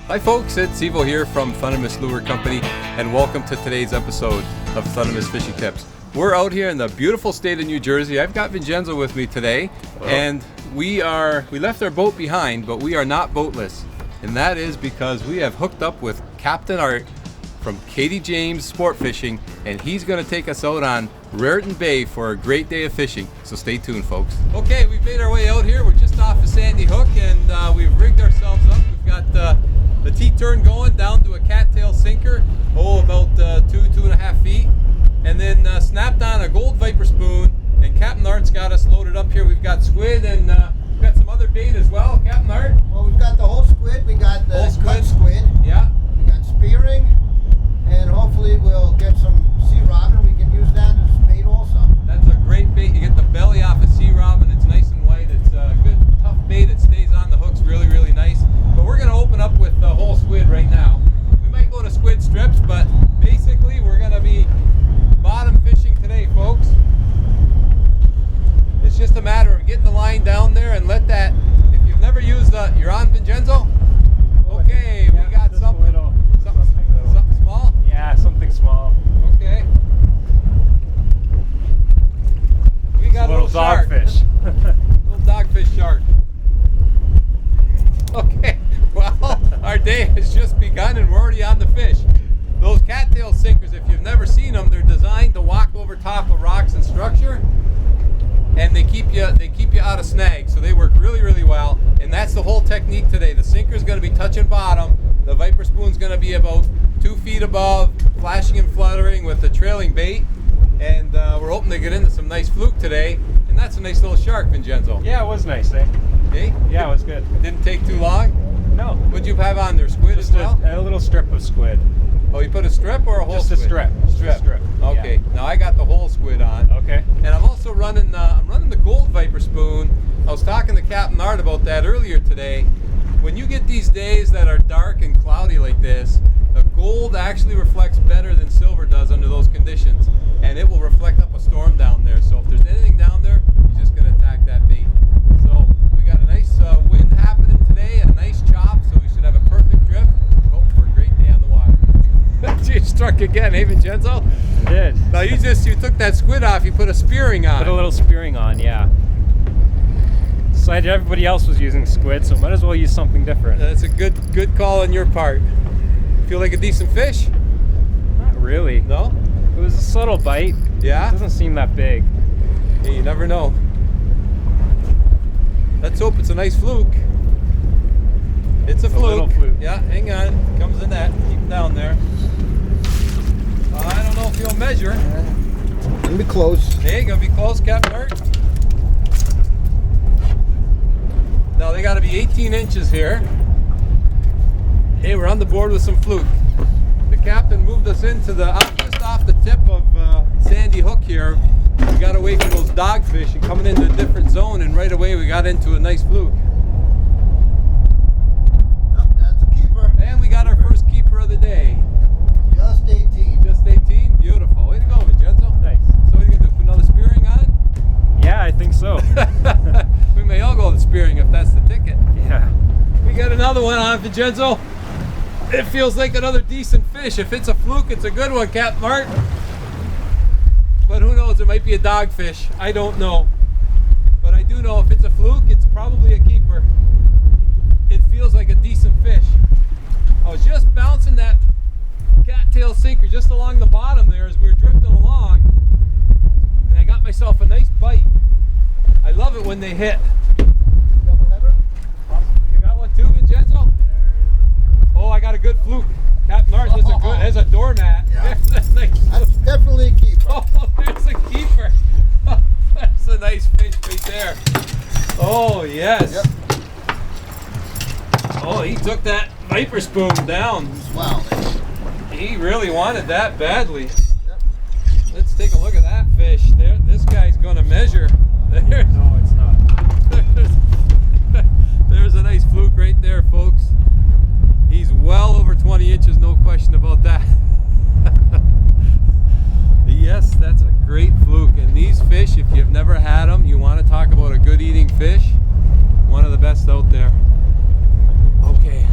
Hi folks, it's Evo here from Thundermist Lure Company, and welcome to today's episode of Thundermist Fishing Tips. We're out here in the beautiful state of New Jersey. I've got Vincenzo with me today, and we left our boat behind, but we are not boatless. And that is because we have hooked up with Captain Art from Katie James Sport Fishing, and he's going to take us out on Raritan Bay for a great day of fishing. So stay tuned, folks. Okay, we've made our way out here. We're just off of Sandy Hook, and we've rigged ourselves up. We've got the T-turn going down to a Cattail Sinker, about 2.5 feet, and then snapped on a gold viper spoon. And Captain Art's got us loaded up here. We've got squid and we've got some other bait as well. Captain Art? Well, we've got the whole squid. We got the cut squid. Yeah. We got spearing, and hopefully we'll get some sea robin. We can use that as bait also. That's a great bait. You get the belly off a sea robin. It's nice and white. It's a good, tough bait. It stays on the hooks really, really nice. But we're going to open up with the whole squid right now. We might go to squid strips, but basically we're going to be bottom fishing today, folks. It's just a matter of getting the line down there and let that, if you've never used you're on, Vincenzo? Okay, we got something. Something small? Yeah, something small. Okay. We got a little shark. Dogfish. Little dogfish shark. Okay, well, our day has just begun and we're already on the fish. Those Cattail Sinkers, if you've never seen them, they're designed to walk over top of rocks and structure, and they keep you out of snags. So they work really, really well, and that's the whole technique today. The sinker's going to be touching bottom. The viper spoon's going to be about 2 feet above, flashing and fluttering with the trailing bait, and we're hoping to get into some nice fluke today. And that's a nice little shark, Vincenzo. Yeah, it was nice, eh? Okay. Yeah, it was good. Didn't take too long. No. What'd you have on there? Squid Just as well? a little strip of squid. Oh, you put a strip or a whole Just squid? a strip. Strip. Strip. Okay. Yeah. Now I got the whole squid on. Okay. And I'm also running. I'm running the gold viper spoon. I was talking to Captain Art about that earlier today. When you get these days that are dark and cloudy like this, the gold actually reflects better than silver does under those conditions, and it will reflect up a storm down there. So if there's anything down there, you're just going to attack that bait. So we got a nice wind happening today and a nice chop, so we should have a perfect drift. Hope for a great day on the water. You struck again, eh, Vincenzo? I did. Now you took that squid off. You put a spearing on. Put a little spearing on, yeah. Decided everybody else was using squid, so might as well use something different. That's a good call on your part. Feel like a decent fish? Not really. No? It was a subtle bite. Yeah? It doesn't seem that big. Hey, you never know. Let's hope it's a nice fluke. It's a fluke. Little fluke. Yeah, hang on. Comes in that. Keep it down there. I don't know if you'll measure. Gonna be close. Hey, gonna be close, Captain Art. Now they gotta be 18 inches here. Hey, we're on the board with some fluke. The captain moved us into just off the tip of Sandy Hook here. We got away from those dogfish and coming into a different zone, and right away we got into a nice fluke. Yep, that's a keeper. And we got our first keeper of the day. Just 18. Just 18? Beautiful. Way to go, Vincenzo. Nice. So what are you gonna do, put another spearing on? Yeah, I think so. We may all go to spearing if that's the ticket. Yeah. We got another one on, Vincenzo. It feels like another decent fish. If it's a fluke, it's a good one, Captain Art. But who knows, it might be a dogfish. I don't know. But I do know if it's a fluke, it's probably a keeper. It feels like a decent fish. I was just bouncing that Cattail Sinker just along the bottom there as we were drifting along. And I got myself a nice bite. I love it when they hit. Double header? You got one too, Vincenzo? Oh, I got a good fluke. Captain Art, there's a doormat. Yeah. There's a nice, That's definitely a keeper. oh, there's a keeper. That's a nice fish right there. Oh, yes. Yep. Oh, he took that viper spoon down. Wow. He really wanted that badly. Yep. Let's take a look at that fish. There, this guy's going to measure. There's, No, it's not. there's a nice fluke right there, folks. He's well over 20 inches, no question about that. Yes, that's a great fluke. And these fish, if you've never had them, you want to talk about a good eating fish, one of the best out there. Okay.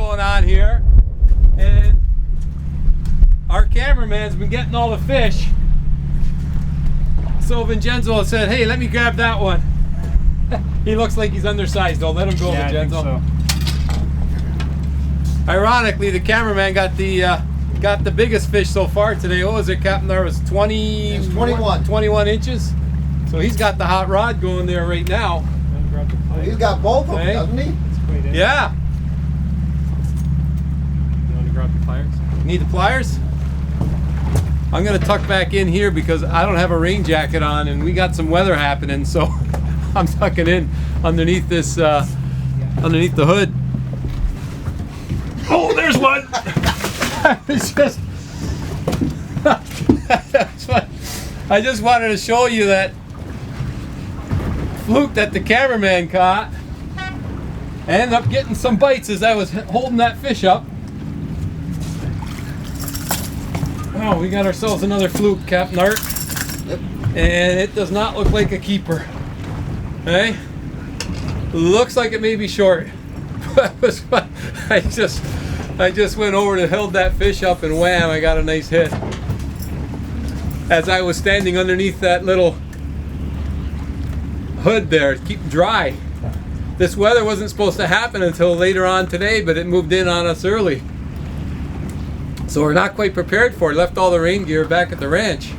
going on here, and our cameraman's been getting all the fish. So Vincenzo said, "Hey, let me grab that one." He looks like he's undersized though. Let him go, Yeah, Vincenzo. I think so. Ironically, the cameraman got the biggest fish so far today. What was it, Captain? There was 21 inches. So he's got the hot rod going there right now. He's got both of them, Hey. doesn't he? Yeah. You want to grab the pliers? Need the pliers? I'm gonna tuck back in here because I don't have a rain jacket on and we got some weather happening, so I'm tucking in underneath this, underneath the hood. Oh, there's one! It's just, I just wanted to show you that fluke that the cameraman caught. I ended up getting some bites as I was holding that fish up. Oh, we got ourselves another fluke, Captain Art. Yep. And it does not look like a keeper. Hey? Looks like it may be short. I just went over and held that fish up and wham, I got a nice hit. As I was standing underneath that little hood there to keep dry. This weather wasn't supposed to happen until later on today, but it moved in on us early. So we're not quite prepared for it. Left all the rain gear back at the ranch.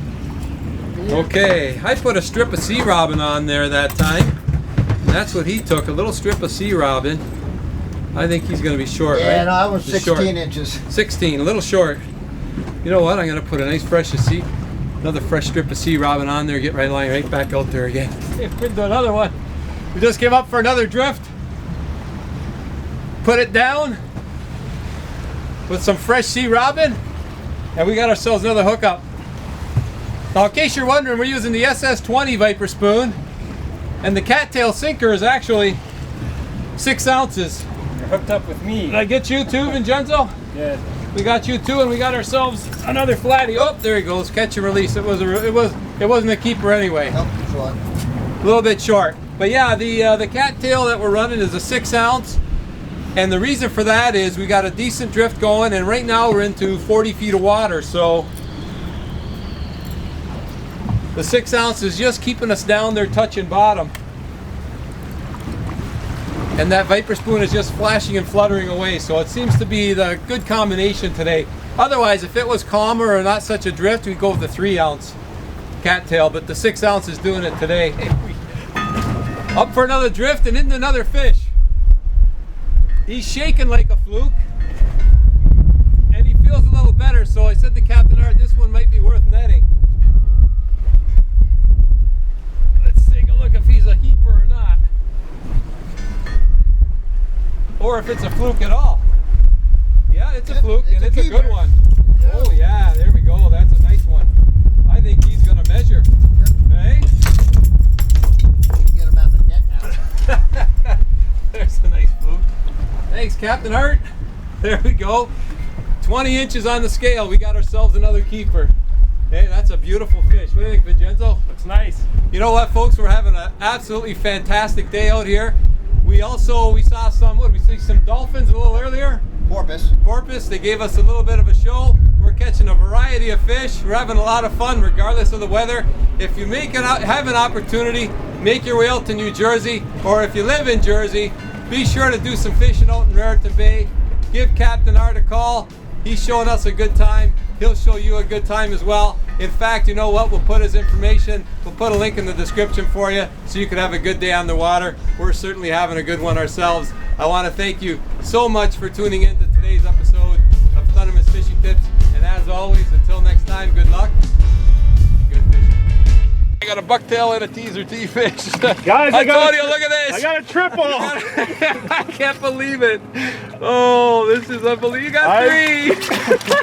Okay, I put a strip of sea robin on there that time. That's what he took, a little strip of sea robin. I think he's going to be short, right? Yeah, no, I was Just 16 short. inches. 16, a little short. You know what? I'm going to put a nice another fresh strip of sea robin on there. Get right back out there again. Into another one. We just came up for another drift. Put it down with some fresh sea robin, and we got ourselves another hookup. Now, in case you're wondering, we're using the SS20 Viper spoon, and the Cattail Sinker is actually 6 ounces. You're hooked up with me. Did I get you too, Vincenzo? Good. We got you too, and we got ourselves another flatty. Oh, there he goes. Catch and release. It wasn't a keeper anyway. Nope, short. A little bit short, but yeah, the cattail that we're running is a 6 ounce, and the reason for that is we got a decent drift going, and right now we're into 40 feet of water, so the 6 ounce is just keeping us down there touching bottom, and that Viper spoon is just flashing and fluttering away, so it seems to be the good combination today. Otherwise, if it was calmer or not such a drift, we'd go with the 3 ounce cattail, but the 6 ounce is doing it today. Up for another drift and into another fish. He's shaking like a fluke, and he feels a little better, so I said to Captain Art, this one might be worth netting. Let's take a look if he's a keeper or not, or if it's a fluke at all. Yeah, it's a fluke, and it's a good one. Oh yeah, there we go. That's a nice one. I think he's gonna measure. Hey? Get him out of the net now. There's a nice fluke. Thanks, Captain Art. There we go. 20 inches on the scale. We got ourselves another keeper. Hey, that's a beautiful fish. What do you think, Vincenzo? Looks nice. You know what, folks? We're having an absolutely fantastic day out here. We saw some dolphins a little earlier. Porpoise. They gave us a little bit of a show. We're catching a variety of fish. We're having a lot of fun regardless of the weather. If you have an opportunity, make your way out to New Jersey, or if you live in Jersey, be sure to do some fishing out in Raritan Bay. Give Captain Art a call. He's showing us a good time. He'll show you a good time as well. In fact, you know what? We'll put his information, we'll put a link in the description for you so you can have a good day on the water. We're certainly having a good one ourselves. I want to thank you so much for tuning in to today's episode of Thundermist Fishing Tips. And as always, until next time, good luck. Good fishing. I got a bucktail and a teaser T-fish. Guys, I told you, look at this. I got a triple. I can't believe it. Oh, this is unbelievable. You got 3.